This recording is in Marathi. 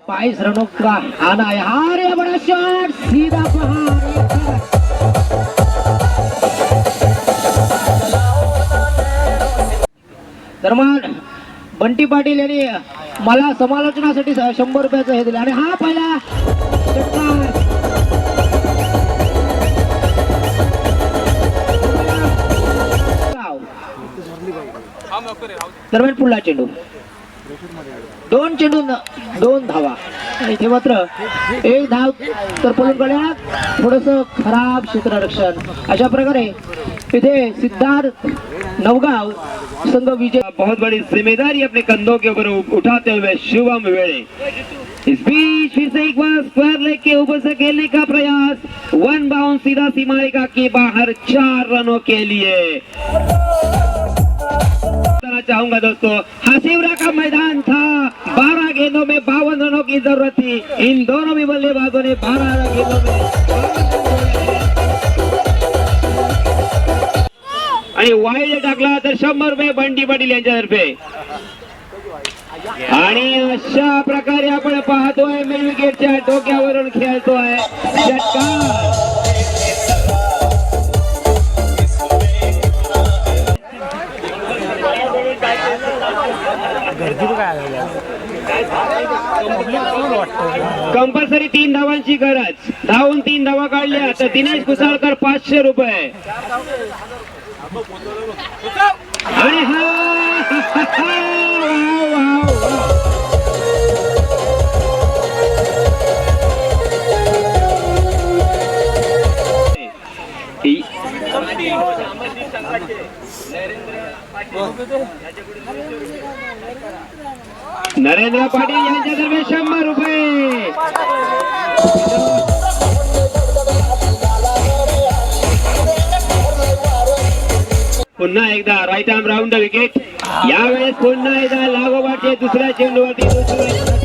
22 रनों का आना है। हारे बड़ा शॉट सीधा प्रहार। दरम्यान बंटी पाटील यांनी मला समालोचनासाठी 100 रुपयाचं हे दिलं आणि हा पहिला षटकार दरम्यान पुढला चेंडू 2 चेंडू 2 धावा आणि इथे मात्र 1 धाव तर पळून गेल्यात थोडस खराब क्षेत्ररक्षण अशा प्रकारे इथे सिद्धार्थ नवगाव संघ विजय। बहुत बड़ी जिम्मेदारी अपने कंधों के ऊपर उठाते हुए शुभम वेड़े इस बीच फिर से एक बार स्क्वायर लेग के ऊपर से खेलने का प्रयास। 1 बाउंस सीधा सीमारेखा के बाहर 4 रनों के लिए। चाहूंगा दोस्तों हसीवरा का मैदान था 12 गेंदों में 52 रनों की जरूरत थी। इन दोनों भी बल्लेबाजों ने 12 गेंदों में आणि वाईड टाकला तर 100 रुपये बंटी पाटील यांच्यातर्फे। आणि अशा प्रकारे आपण पाहतोय मिड विकेटच्या डोक्यावरून खेळतोय षटकार। कंपल्सरी 3 धावांची गरज। धावून 3 धावा काढल्या तर दिनेश कुसाळकर 500 रुपये। आणि नरेंद्र पाटील यांच्यातर्फे 100 रुपये। पुन्हा एकदा राईट आर्म राऊंड विकेट। यावेळेस पुन्हा एकदा लागोपाठचे दुसऱ्या चेंडूवरती